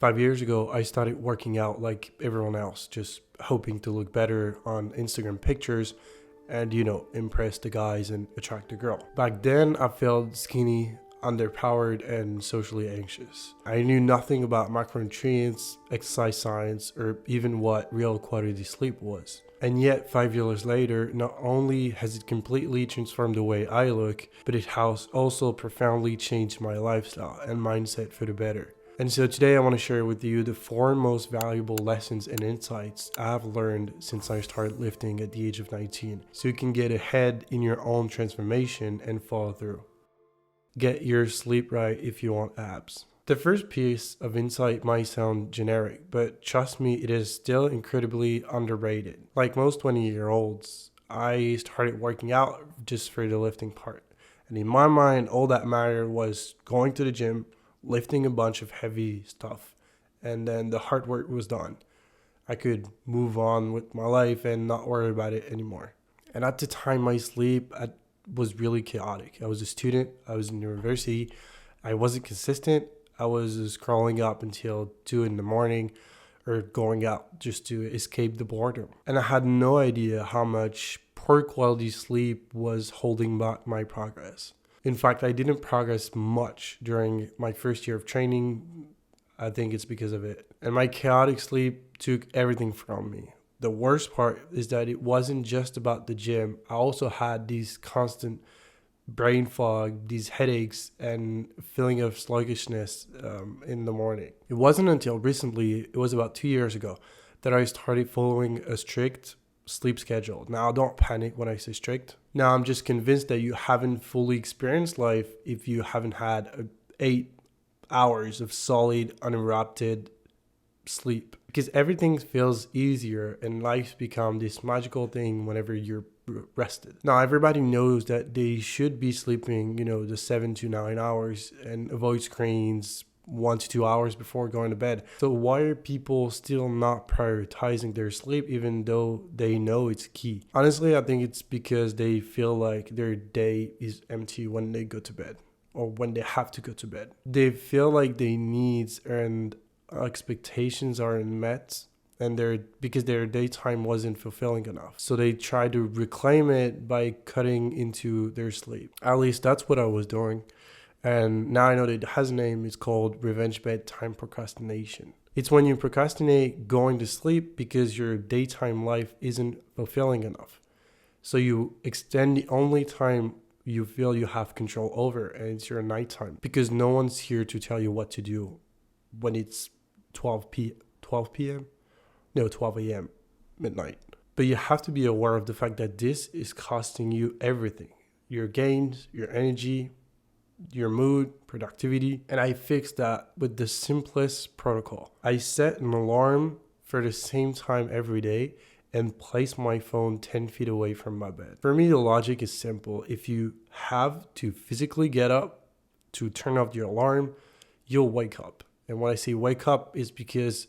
5 years ago, I started working out like everyone else, just hoping to look better on Instagram pictures and, impress the guys and attract the girl. Back then, I felt skinny, underpowered, and socially anxious. I knew nothing about macronutrients, exercise science, or even what real quality sleep was. And yet, 5 years later, not only has it completely transformed the way I look, but it has also profoundly changed my lifestyle and mindset for the better. And so today I want to share with you the 4 most valuable lessons and insights I've learned since I started lifting at the age of 19, so you can get ahead in your own transformation and follow through. Get your sleep right if you want abs. The first piece of insight might sound generic, but trust me, it is still incredibly underrated. Like most 20-year-olds, I started working out just for the lifting part. And in my mind, all that mattered was going to the gym, lifting a bunch of heavy stuff, and then the hard work was done. I could move on with my life and not worry about it anymore. And at the time, my sleep was really chaotic. I was a student, I was in university, I wasn't consistent. I was scrolling up until 2 in the morning or going out just to escape the boredom. And I had no idea how much poor quality sleep was holding back my progress. In fact, I didn't progress much during my first year of training. I think it's because of it. And my chaotic sleep took everything from me. The worst part is that it wasn't just about the gym. I also had these constant brain fog, these headaches, and feeling of sluggishness in the morning. It wasn't until recently, it was about 2 years ago, that I started following a strict sleep schedule. Now, don't panic when I say strict. Now, I'm just convinced that you haven't fully experienced life if you haven't had 8 hours of solid, uninterrupted sleep. Because everything feels easier and life's become this magical thing whenever you're rested. Now, everybody knows that they should be sleeping, the 7 to 9 hours and avoid screens 1 to 2 hours before going to bed. So why are people still not prioritizing their sleep even though they know it's key? Honestly, I think it's because they feel like their day is empty when they go to bed or when they have to go to bed. They feel like their needs and expectations aren't met and because their daytime wasn't fulfilling enough. So they try to reclaim it by cutting into their sleep. At least that's what I was doing. And now I know that it has a name. It's called revenge bedtime procrastination. It's when you procrastinate going to sleep because your daytime life isn't fulfilling enough. So you extend the only time you feel you have control over, and it's your nighttime, because no one's here to tell you what to do when it's 12 a.m., midnight. But you have to be aware of the fact that this is costing you everything: your gains, your energy, your mood, productivity. And I fixed that with the simplest protocol. I set an alarm for the same time every day and place my phone 10 feet away from my bed. For me, the logic is simple. If you have to physically get up to turn off your alarm, you'll wake up. And when I say wake up, is because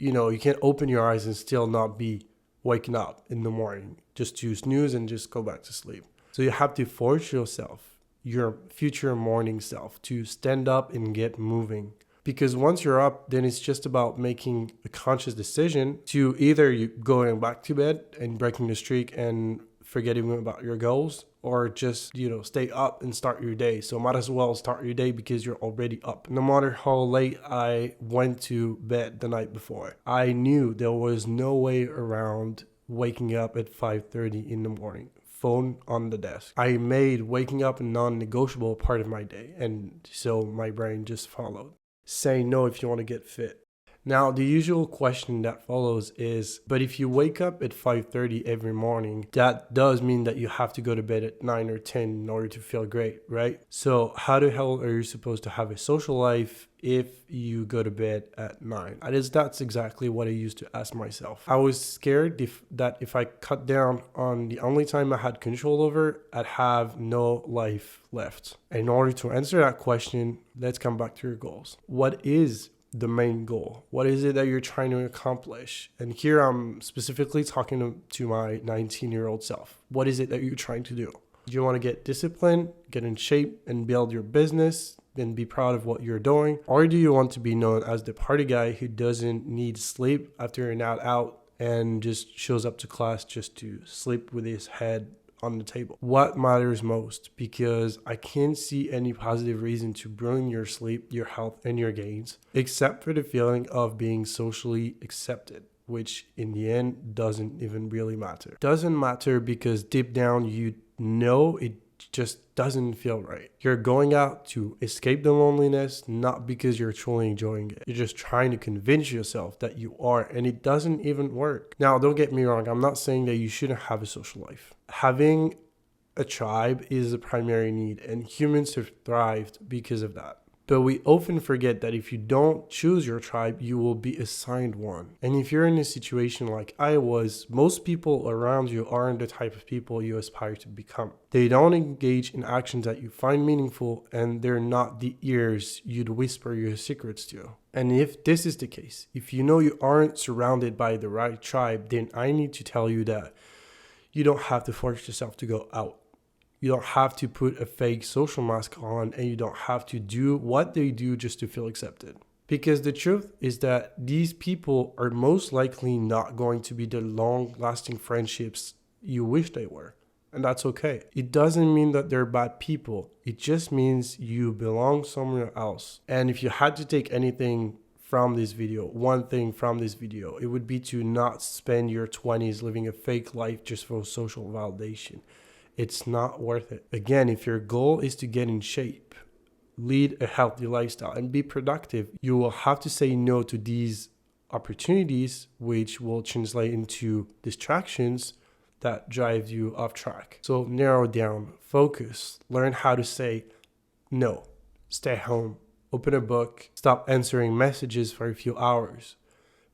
you can't open your eyes and still not be waking up in the morning, just to snooze and just go back to sleep. So you have to force yourself, your future morning self, to stand up and get moving. Because once you're up, then it's just about making a conscious decision to either you going back to bed and breaking the streak and forgetting about your goals, or just, stay up and start your day. So might as well start your day because you're already up. No matter how late I went to bed the night before, I knew there was no way around waking up at 5:30 in the morning. Phone on the desk. I made waking up a non-negotiable part of my day, and so my brain just followed. Say no if you want to get fit. Now, the usual question that follows is, but if you wake up at 5:30 every morning, that does mean that you have to go to bed at 9 or 10 in order to feel great, right? So how the hell are you supposed to have a social life if you go to bed at 9? That's exactly what I used to ask myself. I was scared that if I cut down on the only time I had control over, I'd have no life left. In order to answer that question, let's come back to your goals. What is the main goal? What is it that you're trying to accomplish? And here I'm specifically talking to my 19-year-old self. What is it that you're trying to do? Do you want to get disciplined, get in shape, and build your business? and be proud of what you're doing? Or do you want to be known as the party guy who doesn't need sleep after a night out and just shows up to class just to sleep with his head on the table? What matters most? Because I can't see any positive reason to ruin your sleep, your health, and your gains, except for the feeling of being socially accepted, which in the end doesn't even really matter. Doesn't matter because deep down you know it just doesn't feel right. You're going out to escape the loneliness, not because you're truly enjoying it. You're just trying to convince yourself that you are, and it doesn't even work. Now, don't get me wrong. I'm not saying that you shouldn't have a social life. Having a tribe is a primary need, and humans have thrived because of that. But we often forget that if you don't choose your tribe, you will be assigned one. And if you're in a situation like I was, most people around you aren't the type of people you aspire to become. They don't engage in actions that you find meaningful, and they're not the ears you'd whisper your secrets to. And if this is the case, if you know you aren't surrounded by the right tribe, then I need to tell you that you don't have to force yourself to go out. You don't have to put a fake social mask on, and you don't have to do what they do just to feel accepted. Because the truth is that these people are most likely not going to be the long-lasting friendships you wish they were. And that's okay. It doesn't mean that they're bad people. It just means you belong somewhere else. And if you had to take anything from this video, one thing from this video, it would be to not spend your 20s living a fake life just for social validation. It's not worth it. Again, if your goal is to get in shape, lead a healthy lifestyle, and be productive, you will have to say no to these opportunities, which will translate into distractions that drive you off track. So narrow down, focus, learn how to say no, stay home, open a book, stop answering messages for a few hours,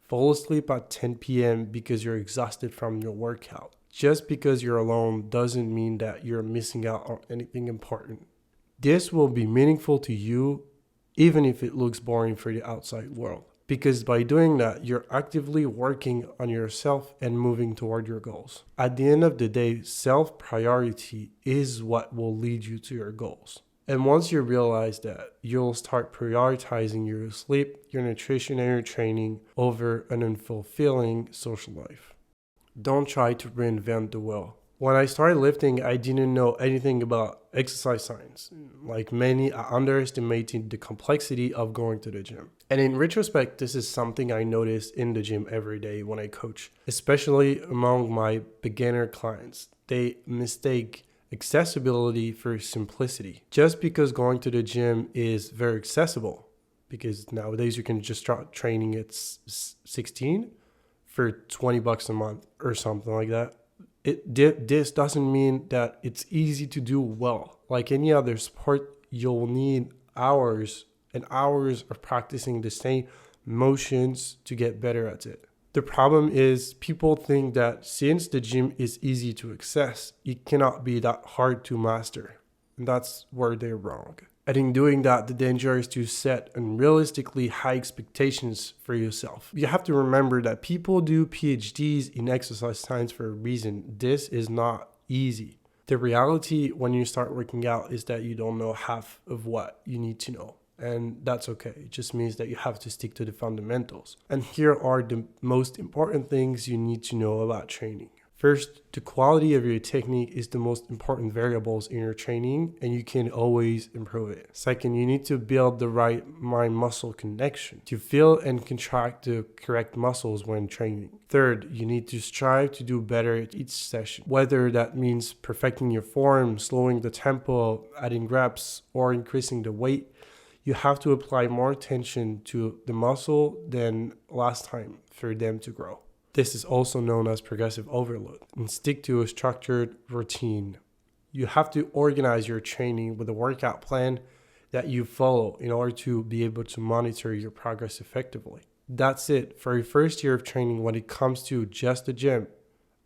fall asleep at 10 p.m. because you're exhausted from your workout. Just because you're alone doesn't mean that you're missing out on anything important. This will be meaningful to you, even if it looks boring for the outside world. Because by doing that, you're actively working on yourself and moving toward your goals. At the end of the day, self-priority is what will lead you to your goals. And once you realize that, you'll start prioritizing your sleep, your nutrition, and your training over an unfulfilling social life. Don't try to reinvent the wheel. When I started lifting, I didn't know anything about exercise science. Like many, I underestimated the complexity of going to the gym. And in retrospect, this is something I notice in the gym every day when I coach, especially among my beginner clients. They mistake accessibility for simplicity. Just because going to the gym is very accessible, because nowadays you can just start training at 16 for $20 a month or something like that. This doesn't mean that it's easy to do well. Like any other sport, you'll need hours and hours of practicing the same motions to get better at it. The problem is people think that since the gym is easy to access, it cannot be that hard to master. And that's where they're wrong. And in doing that, the danger is to set unrealistically high expectations for yourself. You have to remember that people do PhDs in exercise science for a reason. This is not easy. The reality when you start working out is that you don't know half of what you need to know. And that's okay. It just means that you have to stick to the fundamentals. And here are the most important things you need to know about training. First, the quality of your technique is the most important variables in your training, and you can always improve it. Second, you need to build the right mind-muscle connection to feel and contract the correct muscles when training. Third, you need to strive to do better at each session, whether that means perfecting your form, slowing the tempo, adding reps, or increasing the weight. You have to apply more attention to the muscle than last time for them to grow. This is also known as progressive overload, and stick to a structured routine. You have to organize your training with a workout plan that you follow in order to be able to monitor your progress effectively. That's it. For your first year of training, when it comes to just the gym,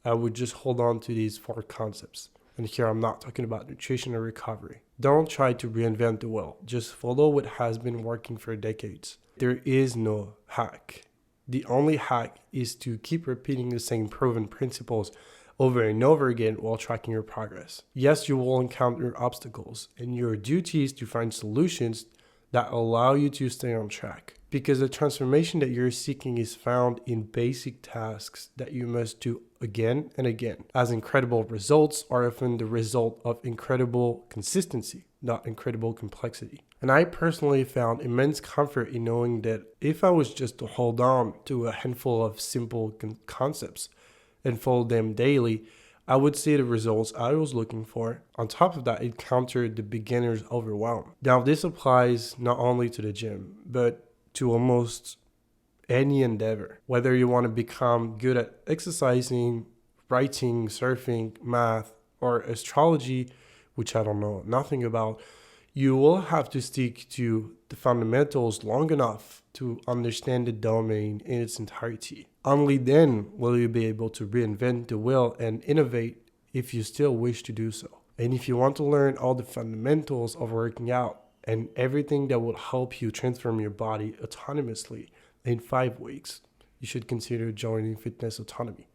I would just hold on to these 4 concepts. And here I'm not talking about nutrition or recovery. Don't try to reinvent the wheel. Just follow what has been working for decades. There is no hack. The only hack is to keep repeating the same proven principles over and over again while tracking your progress. Yes, you will encounter obstacles, and your duty is to find solutions that allow you to stay on track. Because the transformation that you're seeking is found in basic tasks that you must do again and again, as incredible results are often the result of incredible consistency, not incredible complexity. And I personally found immense comfort in knowing that if I was just to hold on to a handful of simple concepts and follow them daily, I would see the results I was looking for. On top of that, it countered the beginner's overwhelm. Now, this applies not only to the gym, but to almost any endeavor. Whether you want to become good at exercising, writing, surfing, math, or astrology, which I don't know nothing about, you will have to stick to the fundamentals long enough to understand the domain in its entirety. Only then will you be able to reinvent the wheel and innovate if you still wish to do so. And if you want to learn all the fundamentals of working out and everything that will help you transform your body autonomously in 5 weeks, you should consider joining Fitness Autonomy.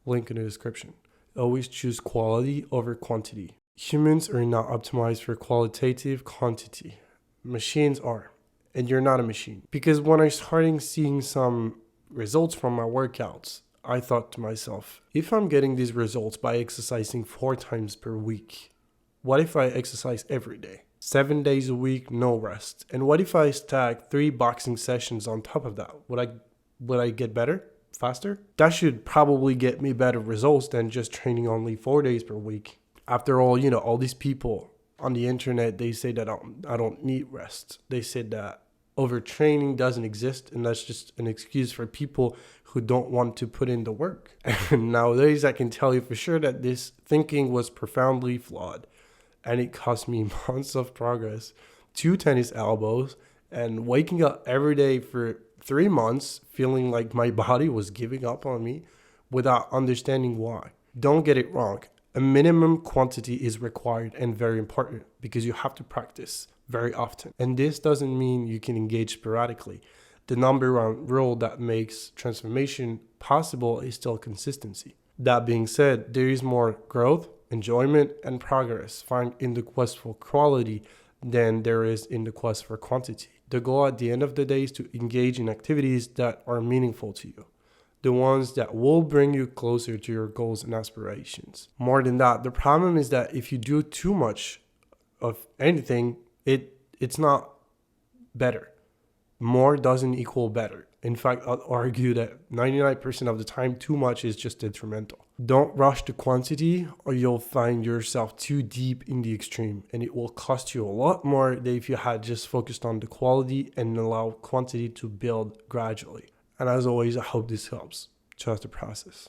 Link in the description. Always choose quality over quantity. Humans are not optimized for qualitative quantity. Machines are. And you're not a machine. Because when I started seeing some results from my workouts, I thought to myself, if I'm getting these results by exercising 4 times per week, what if I exercise every day? 7 days a week, no rest. And what if I stack 3 boxing sessions on top of that? Would I get better? Faster? That should probably get me better results than just training only 4 days per week. After all, all these people on the internet, they say that I don't need rest. They said that overtraining doesn't exist, and that's just an excuse for people who don't want to put in the work. And nowadays, I can tell you for sure that this thinking was profoundly flawed, and it cost me months of progress, 2 tennis elbows, and waking up every day for 3 months feeling like my body was giving up on me without understanding why. Don't get it wrong. A minimum quantity is required and very important because you have to practice very often. And this doesn't mean you can engage sporadically. The number one rule that makes transformation possible is still consistency. That being said, there is more growth, enjoyment, and progress found in the quest for quality than there is in the quest for quantity. The goal at the end of the day is to engage in activities that are meaningful to you. The ones that will bring you closer to your goals and aspirations. More than that, the problem is that if you do too much of anything, it's not better. More doesn't equal better. In fact, I'd argue that 99% of the time, too much is just detrimental. Don't rush the quantity or you'll find yourself too deep in the extreme, and it will cost you a lot more than if you had just focused on the quality and allow quantity to build gradually. And as always, I hope this helps. Trust the process.